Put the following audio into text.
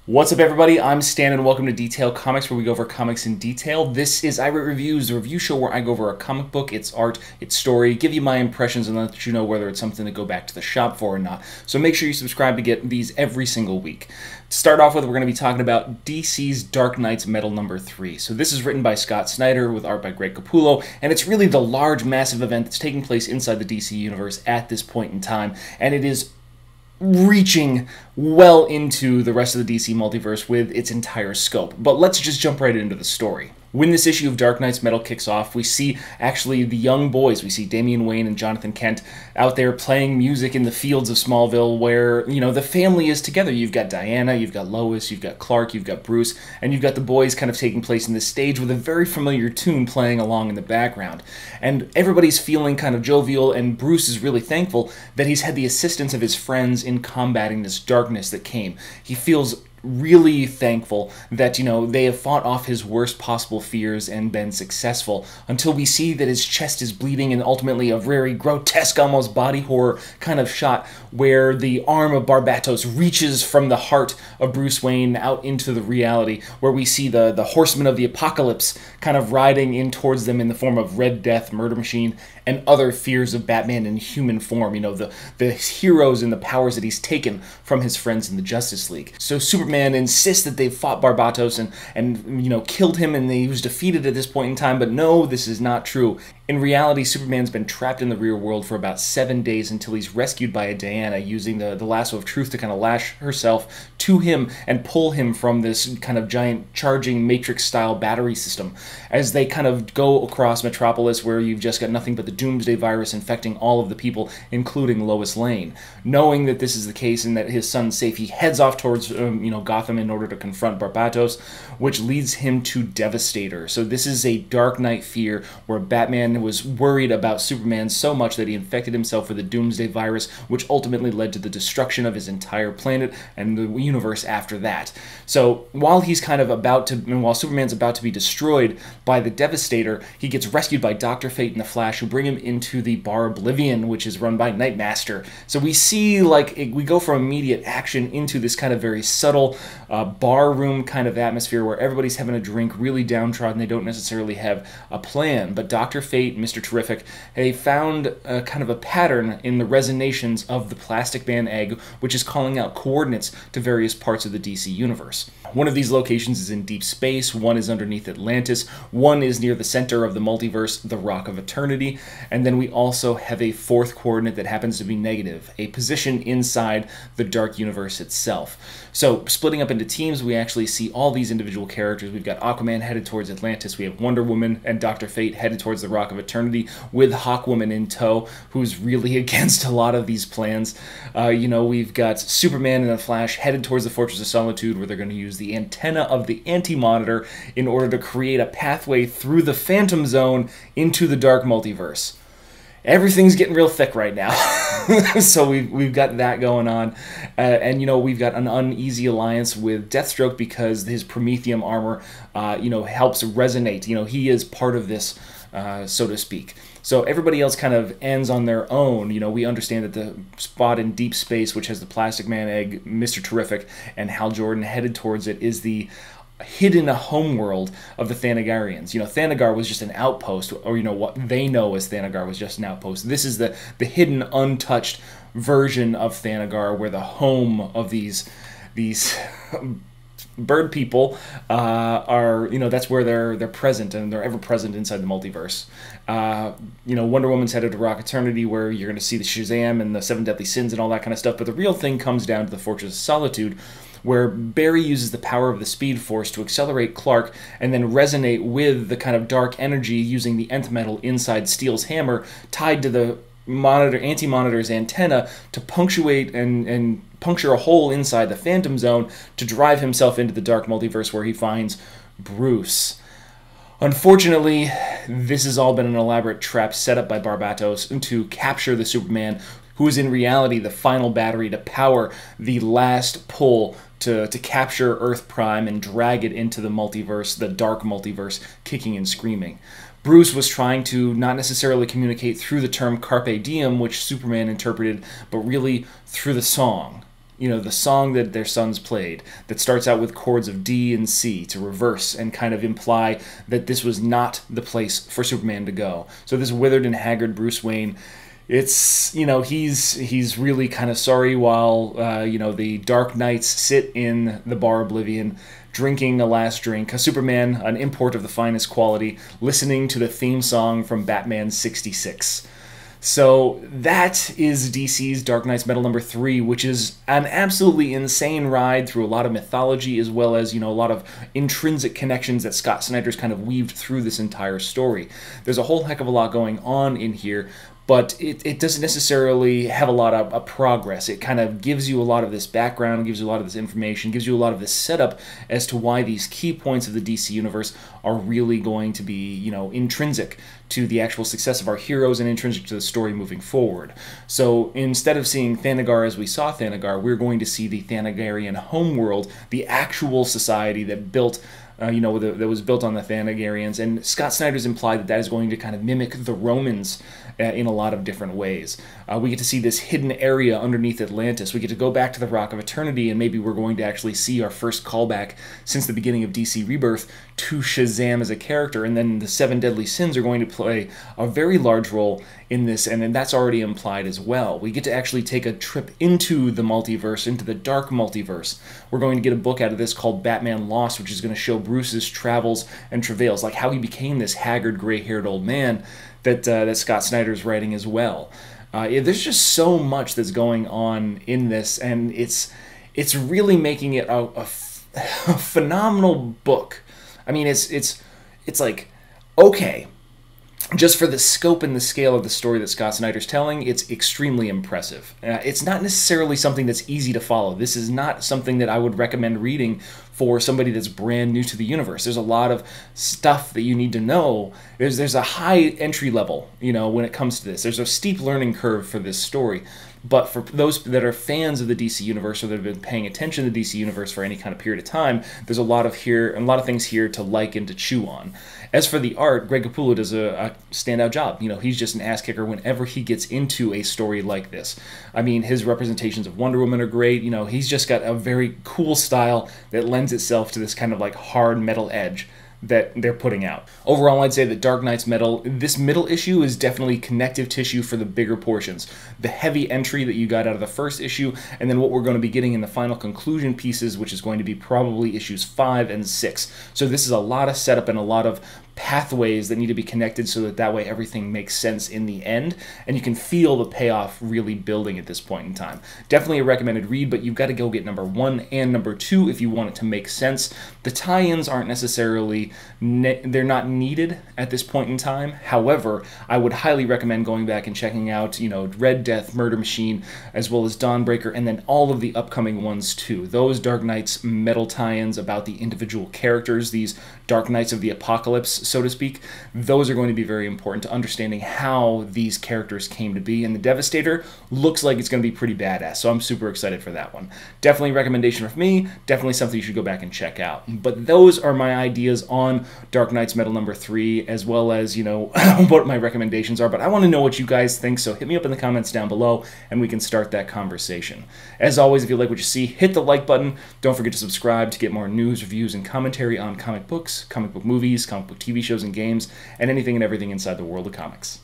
What's up, everybody? I'm Stan, and welcome to Detail Comics, where we go over comics in detail. This is iRate Reviews, the review show where I go over a comic book, its art, its story, give you my impressions, and let you know whether it's something to go back to the shop for or not. So make sure you subscribe to get these every single week. To start off with, we're going to be talking about DC's Dark Knight's Metal number 3. So this is written by Scott Snyder with art by Greg Capullo, and it's really the large, massive event that's taking place inside the DC universe at this point in time, and it is reaching well into the rest of the DC multiverse with its entire scope. But let's just jump right into the story. When this issue of Dark Knight's Metal kicks off, we see actually the young boys. We see Damian Wayne and Jonathan Kent out there playing music in the fields of Smallville where, you know, the family is together. You've got Diana, you've got Lois, you've got Clark, you've got Bruce, and you've got the boys kind of taking place in this stage with a very familiar tune playing along in the background. And everybody's feeling kind of jovial, and Bruce is really thankful that he's had the assistance of his friends in combating this darkness that came. He feels really thankful that, you know, they have fought off his worst possible fears and been successful, until we see that his chest is bleeding, and ultimately a very grotesque, almost body horror kind of shot where the arm of Barbatos reaches from the heart of Bruce Wayne out into the reality, where we see the horsemen of the apocalypse kind of riding in towards them in the form of Red Death, Murder Machine, and other fears of Batman in human form, you know, the heroes and the powers that he's taken from his friends in the Justice League. So Superman insists that they've fought Barbatos and you know, killed him, and he was defeated at this point in time, but no, this is not true. In reality, Superman's been trapped in the real world for about 7 days until he's rescued by a Diana using the lasso of truth to kind of lash herself to him and pull him from this kind of giant charging Matrix-style battery system as they kind of go across Metropolis, where you've just got nothing but the Doomsday virus infecting all of the people, including Lois Lane. Knowing that this is the case and that his son's safe, he heads off towards you know, Gotham in order to confront Barbatos, which leads him to Devastator. So this is a Dark Knight fear where Batman was worried about Superman so much that he infected himself with the Doomsday virus, which ultimately led to the destruction of his entire planet and the universe after that. So while while Superman's about to be destroyed by the Devastator, he gets rescued by Dr. Fate and the Flash, who bring him into the Bar Oblivion, which is run by Nightmaster. So we see, like, we go from immediate action into this kind of very subtle bar room kind of atmosphere where everybody's having a drink, really downtrodden. They don't necessarily have a plan, but Dr. Fate, Mr. Terrific, they found kind of a pattern in the resonations of the Plastic Man egg, which is calling out coordinates to various parts of the DC universe. One of these locations is in deep space, one is underneath Atlantis, one is near the center of the multiverse, the Rock of Eternity, and then we also have a fourth coordinate that happens to be negative, a position inside the Dark Universe itself. So, splitting up into teams, we actually see all these individual characters. We've got Aquaman headed towards Atlantis, we have Wonder Woman and Dr. Fate headed towards the Rock of Eternity, with Hawkwoman in tow, who's really against a lot of these plans. You know, we've got Superman and the Flash headed towards the Fortress of Solitude, where they're going to use the antenna of the Anti-Monitor in order to create a pathway through the Phantom Zone into the Dark Multiverse. Everything's getting real thick right now. So we've got that going on. And, you know, we've got an uneasy alliance with Deathstroke because his Prometheum armor, you know, helps resonate. You know, he is part of this, so to speak. So everybody else kind of ends on their own. You know, we understand that the spot in deep space, which has the Plastic Man egg, Mr. Terrific, and Hal Jordan headed towards it, is the hidden homeworld of the Thanagarians. You know, Thanagar was just an outpost, or, you know, what they know as Thanagar was just an outpost. This is the hidden, untouched version of Thanagar, where the home of these bird people are, you know, that's where they're present, and they're ever present inside the multiverse. You know, Wonder Woman's headed to Rock Eternity, where you're going to see the Shazam and the Seven Deadly Sins and all that kind of stuff, but the real thing comes down to the Fortress of Solitude, where Barry uses the power of the Speed Force to accelerate Clark and then resonate with the kind of dark energy using the nth metal inside Steel's hammer tied to the Anti-Monitor's antenna to punctuate and puncture a hole inside the Phantom Zone to drive himself into the Dark Multiverse, where he finds Bruce. Unfortunately, this has all been an elaborate trap set up by Barbatos to capture the Superman, who is in reality the final battery to power the last pull to capture Earth Prime and drag it into the multiverse, the Dark Multiverse, kicking and screaming. Bruce was trying to not necessarily communicate through the term Carpe Diem, which Superman interpreted, but really through the song. the song that their sons played that starts out with chords of D and C to reverse and kind of imply that this was not the place for Superman to go. So this withered and haggard Bruce Wayne, it's, he's really kind of sorry while, the Dark Knights sit in the bar Oblivion drinking a last drink. Superman, an import of the finest quality, listening to the theme song from Batman 66. So that is DC's Dark Knight's Metal number 3, which is an absolutely insane ride through a lot of mythology as well as, a lot of intrinsic connections that Scott Snyder's kind of weaved through this entire story. There's a whole heck of a lot going on in here, but it doesn't necessarily have a lot of progress. It kind of gives you a lot of this background, gives you a lot of this information, gives you a lot of this setup as to why these key points of the DC universe are really going to be, intrinsic to the actual success of our heroes and intrinsic to the story moving forward. So instead of seeing Thanagar as we saw Thanagar, we're going to see the Thanagarian homeworld, the actual society that built that was built on the Thanagarians, and Scott Snyder's implied that that is going to kind of mimic the Romans in a lot of different ways. We get to see this hidden area underneath Atlantis. We get to go back to the Rock of Eternity, and maybe we're going to actually see our first callback since the beginning of DC Rebirth to Shazam as a character, and then the 7 Deadly Sins are going to play a very large role in this, and then that's already implied as well. We get to actually take a trip into the multiverse, into the dark multiverse. We're going to get a book out of this called Batman Lost, which is going to show Bruce's travels and travails, like how he became this haggard, gray-haired old man that Scott Snyder's writing as well. There's just so much that's going on in this, and it's really making it a phenomenal book. I mean, it's like, okay, just for the scope and the scale of the story that Scott Snyder's telling, it's extremely impressive. It's not necessarily something that's easy to follow. This is not something that I would recommend reading for somebody that's brand new to the universe. There's a lot of stuff that you need to know. There's a high entry level, when it comes to this. There's a steep learning curve for this story. But for those that are fans of the DC universe or that have been paying attention to the DC universe for any kind of period of time, there's a lot of things here to like and to chew on. As for the art, Greg Capullo does a standout job. He's just an ass kicker whenever he gets into a story like this. I mean, his representations of Wonder Woman are great. He's just got a very cool style that lends itself to this kind of like hard metal edge that they're putting out. Overall, I'd say that Dark Knight's Metal, this middle issue is definitely connective tissue for the bigger portions. The heavy entry that you got out of the first issue, and then what we're going to be getting in the final conclusion pieces, which is going to be probably issues 5 and 6. So this is a lot of setup and a lot of pathways that need to be connected so that way everything makes sense in the end, and you can feel the payoff really building at this point in time. Definitely a recommended read, but you've got to go get number 1 and number 2 if you want it to make sense. The tie-ins aren't necessarily, they're not needed at this point in time. However, I would highly recommend going back and checking out, Red Death, Murder Machine, as well as Dawnbreaker, and then all of the upcoming ones too. Those Dark Knight's Metal tie-ins about the individual characters, these Dark Knights of the Apocalypse, so to speak, those are going to be very important to understanding how these characters came to be. And the Devastator looks like it's going to be pretty badass, so I'm super excited for that one. Definitely a recommendation from me, definitely something you should go back and check out. But those are my ideas on Dark Knight's Metal number 3, as well as, what my recommendations are. But I want to know what you guys think, so hit me up in the comments down below, and we can start that conversation. As always, if you like what you see, hit the like button. Don't forget to subscribe to get more news, reviews, and commentary on comic books, comic book movies, comic book TV shows and games, and anything and everything inside the world of comics.